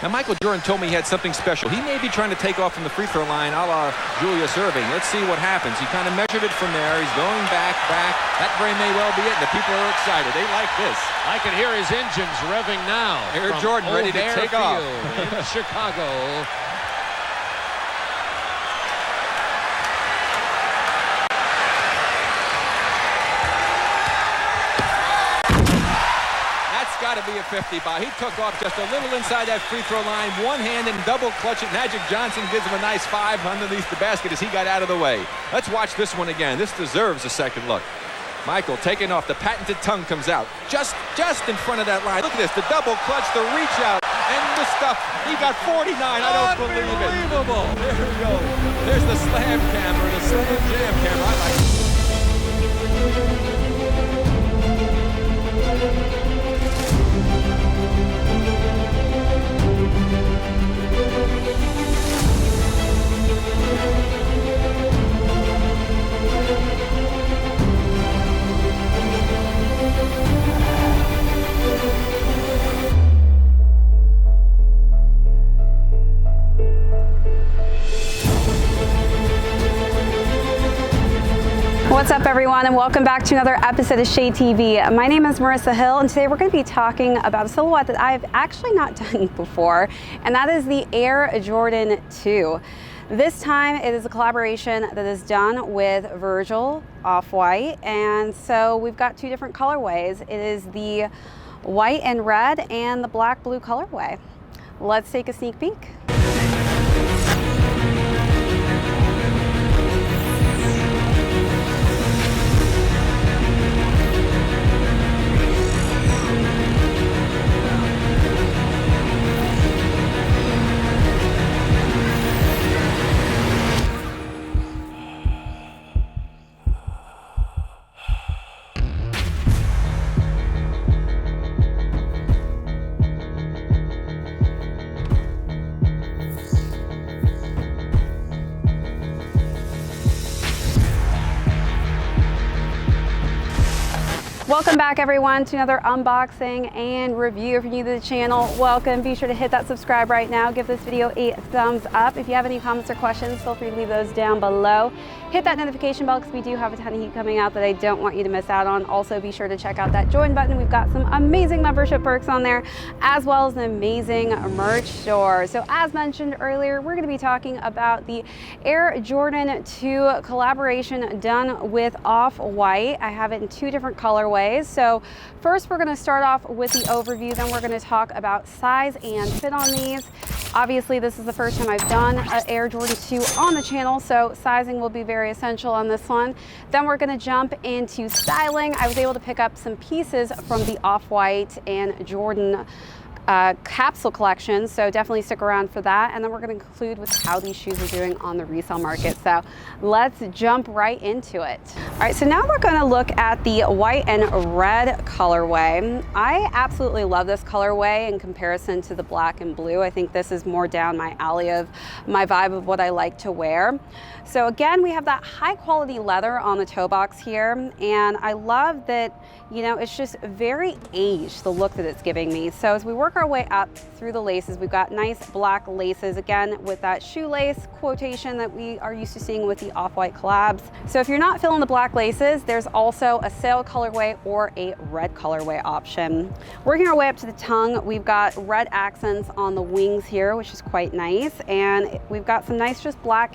Now, Michael Jordan told me he had something special. He may be trying to take off from the free throw line a la Julius Erving. Let's see what happens. He kind of measured it from there. He's going back. That very may well be it. And the people are excited. They like this. I can hear his engines revving now. Air Jordan ready to take off. In Chicago. Got to be a 50 by. He took off just a little inside that free throw line, one hand and double clutch it. Magic Johnson gives him a nice 5 underneath the basket as he got out of the way. Let's watch this one again. This deserves a second look. Michael taking off. The patented tongue comes out just in front of that line. Look at this, the double clutch, the reach out, and the stuff. He got 49. I don't believe it. Unbelievable. There we go. There's the slam camera, the slam jam camera. I like it. What's up, everyone, and welcome back to another episode of ShadeTV. My name is Marissa Hill, and today we're going to be talking about a silhouette that I've actually not done before, and that is the Air Jordan 2. This time it is a collaboration that is done with Virgil, Off-White, and so we've got two different colorways. It is the white and red and the black-blue colorway. Let's take a sneak peek. Welcome back, everyone, to another unboxing and review. If you're new to the channel, welcome. Be sure to hit that subscribe right now. Give this video a thumbs up. If you have any comments or questions, feel free to leave those down below. Hit that notification bell because we do have a ton of heat coming out that I don't want you to miss out on. Also, be sure to check out that join button. We've got some amazing membership perks on there, as well as an amazing merch store. So as mentioned earlier, we're going to be talking about the Air Jordan 2 collaboration done with Off-White. I have it in two different colorways. So first, we're going to start off with the overview. Then we're going to talk about size and fit on these. Obviously, this is the first time I've done an Air Jordan 2 on the channel, so sizing will be very essential on this one. Then we're going to jump into styling. I was able to pick up some pieces from the Off-White and Jordan capsule collection, so definitely stick around for that. And then we're going to conclude with how these shoes are doing on the resale market. So let's jump right into it. All right, so now we're going to look at the white and red colorway. I absolutely love this colorway in comparison to the black and blue. I think this is more down my alley of my vibe of what I like to wear. So again, we have that high quality leather on the toe box here, and I love that, you know, it's just very aged, the look that it's giving me. So as we work our way up through the laces, we've got nice black laces, again with that shoelace quotation that we are used to seeing with the Off-White collabs. So if you're not feeling the black laces, there's also a sail colorway or a red colorway option. Working our way up to the tongue, we've got red accents on the wings here, which is quite nice, and we've got some nice just black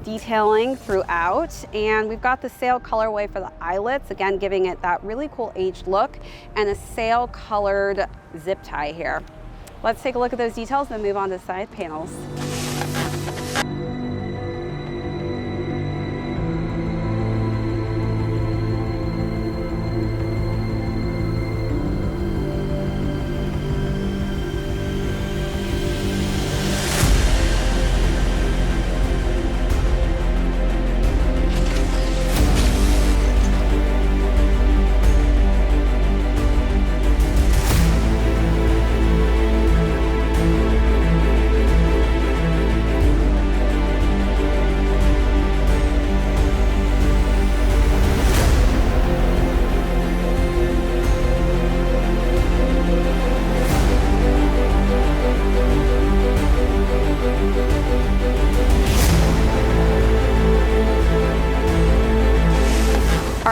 detailing throughout, and we've got the sail colorway for the eyelets, again giving it that really cool aged look, and a sail colored zip tie here. Let's take a look at those details, then move on to side panels.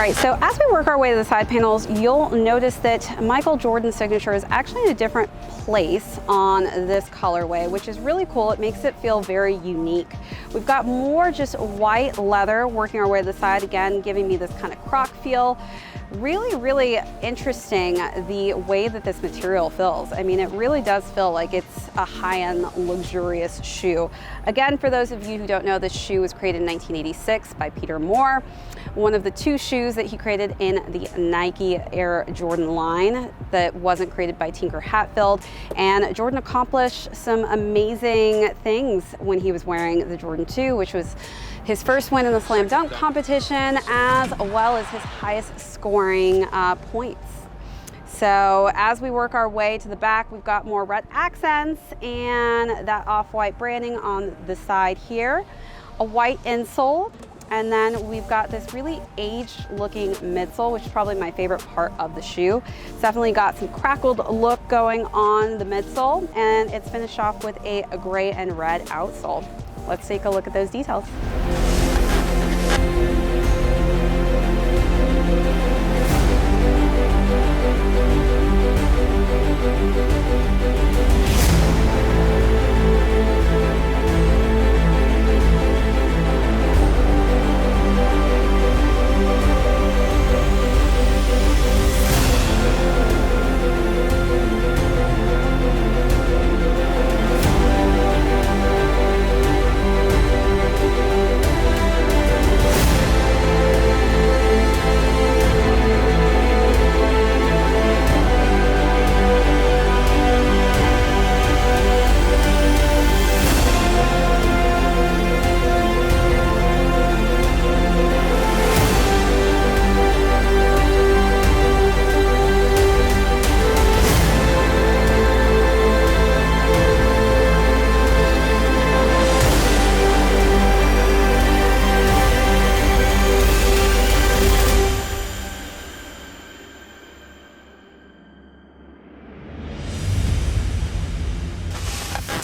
right, so as we work our way to the side panels, you'll notice that Michael Jordan's signature is actually in a different place on this colorway, which is really cool. It makes it feel very unique. We've got more just white leather working our way to the side, again, giving me this kind of croc feel. Really, really interesting the way that this material feels. I mean, it really does feel like it's a high-end, luxurious shoe. Again, for those of you who don't know, this shoe was created in 1986 by Peter Moore, one of the 2 shoes that he created in the Nike Air Jordan line that wasn't created by Tinker Hatfield. And Jordan accomplished some amazing things when he was wearing the Jordan 2, which was his first win in the slam dunk competition, as well as his highest scoring points. So as we work our way to the back, we've got more red accents and that off-white branding on the side here, a white insole, and then we've got this really aged looking midsole, which is probably my favorite part of the shoe. It's definitely got some crackled look going on the midsole, and it's finished off with a gray and red outsole. Let's take a look at those details.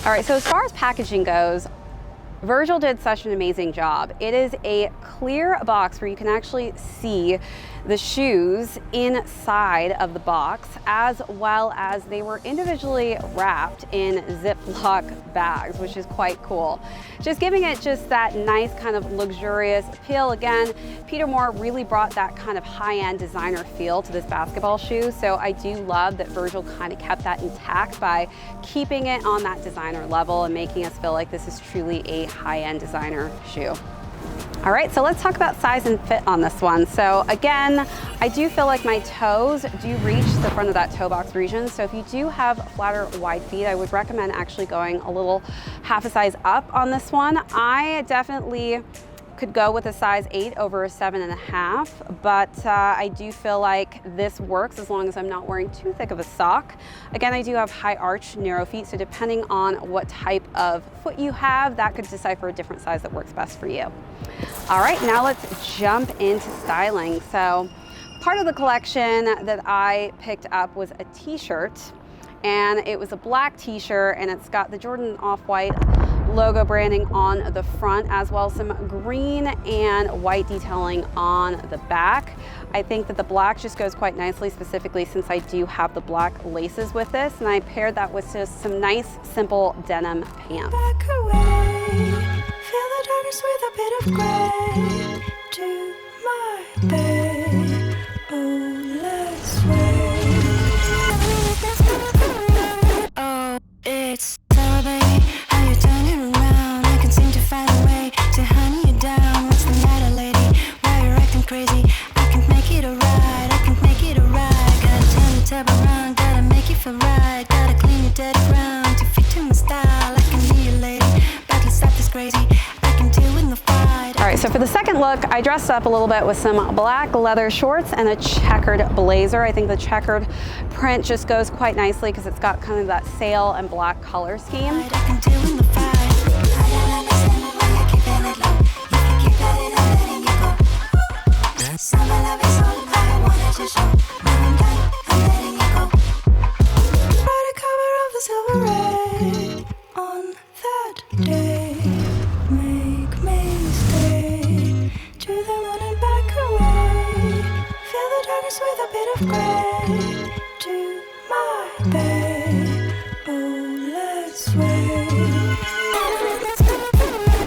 All right, so as far as packaging goes, Virgil did such an amazing job. It is a clear box where you can actually see the shoes inside of the box, as well as they were individually wrapped in Ziploc bags, which is quite cool. Just giving it just that nice kind of luxurious appeal. Again, Peter Moore really brought that kind of high-end designer feel to this basketball shoe, so I do love that Virgil kind of kept that intact by keeping it on that designer level and making us feel like this is truly a high-end designer shoe. All right, so let's talk about size and fit on this one. So again, I do feel like my toes do reach the front of that toe box region. So if you do have flatter, wide feet, I would recommend actually going a little half a size up on this one. I definitely could go with a size 8 over a 7.5, but I do feel like this works as long as I'm not wearing too thick of a sock. Again, I do have high arch, narrow feet, so depending on what type of foot you have, that could decipher a different size that works best for you. All right, now let's jump into styling. So part of the collection that I picked up was a t-shirt, and it was a black t-shirt, and it's got the Jordan Off-White logo branding on the front, as well as some green and white detailing on the back. I think that the black just goes quite nicely, specifically since I do have the black laces with this, and I paired that with just some nice, simple denim pants. Back away, feel the darkness with a bit of gray. To my bay, oh, let's wait. Oh, it's so baby, how you turn it around. I can seem to find a way to honey you down. What's the matter, lady? Why you're acting crazy? I can make it alright, I can make it alright. Gotta turn the tab around, gotta make it feel right. Gotta clean your dirty ground to fit to my style. I can be your lady, but let's stop this crazy. I can deal with the fight. All right, so for the second look, I dressed up a little bit with some black leather shorts and a checkered blazer. I think the checkered print just goes quite nicely because it's got kind of that sail and black color scheme. I can deal with the fight. I don't understand why you're keeping it low. You can keep it in and letting you go. Summer love is all I wanted to show. Now I'm done, I'm letting you go. By the cover of the silver ray, on that day, make me stay to the moon and back away. Just with a bit of gray to my bay. Oh, let's wait.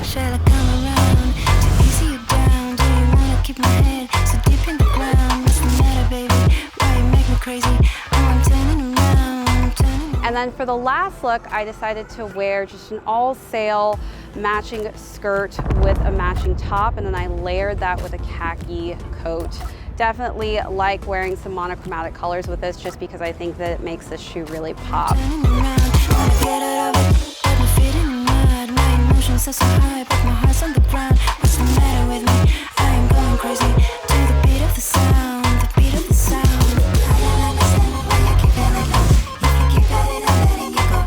Shall I come around to ease you down? Do you wanna keep my head so deep in the ground? What's the matter, baby? Why you make me crazy? Oh, I'm turning around, I'm turning around. And then for the last look, I decided to wear just an all sail matching skirt with a matching top, and then I layered that with a khaki coat. Definitely like wearing some monochromatic colors with this just because I think that it makes this shoe really pop. Turning around, wanna get out of it, but my feet in the mud. My emotions are so high, but my heart's on the ground. What's the matter with me? I am going crazy to the beat of the sound, the beat of the sound. I don't understand why you keep it like that. If you keep it, I'm letting you go.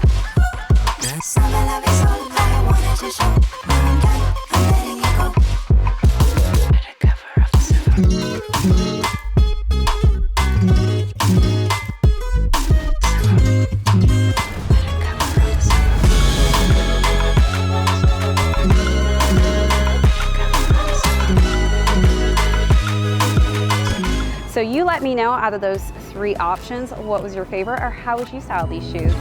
Some love is all I wanted to show. When I'm done, I'm letting you go. By the cover of the silver. So you let me know, out of those 3 options, what was your favorite, or how would you style these shoes?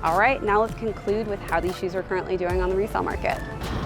All right, now let's conclude with how these shoes are currently doing on the resale market.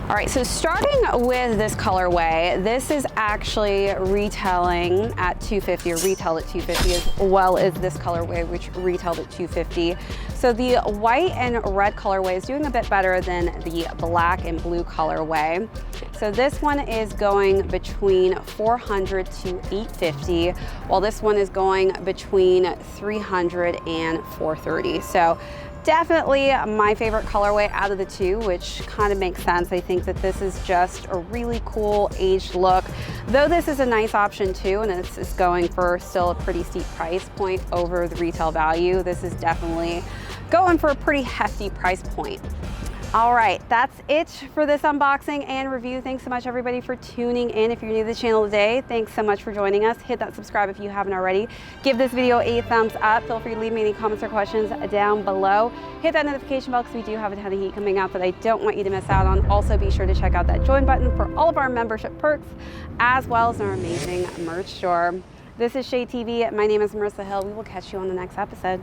All right, so starting with this colorway, this is actually retailing at $250, or retailed at $250, as well as this colorway, which retailed at $250. So the white and red colorway is doing a bit better than the black and blue colorway. So this one is going between $400 to $850, while this one is going between $300 and $430. So definitely my favorite colorway out of the 2, which kind of makes sense. I think that this is just a really cool aged look. Though this is a nice option too, and it's going for still a pretty steep price point over the retail value. This is definitely going for a pretty hefty price point. All right, that's it for this unboxing and review. Thanks so much, everybody, for tuning in. If you're new to the channel today, thanks so much for joining us. Hit that subscribe if you haven't already. Give this video a thumbs up. Feel free to leave me any comments or questions down below. Hit that notification bell because we do have a ton of heat coming out that I don't want you to miss out on. Also, be sure to check out that join button for all of our membership perks, as well as our amazing merch store. This is ShadeTV. My name is Marissa Hill. We will catch you on the next episode.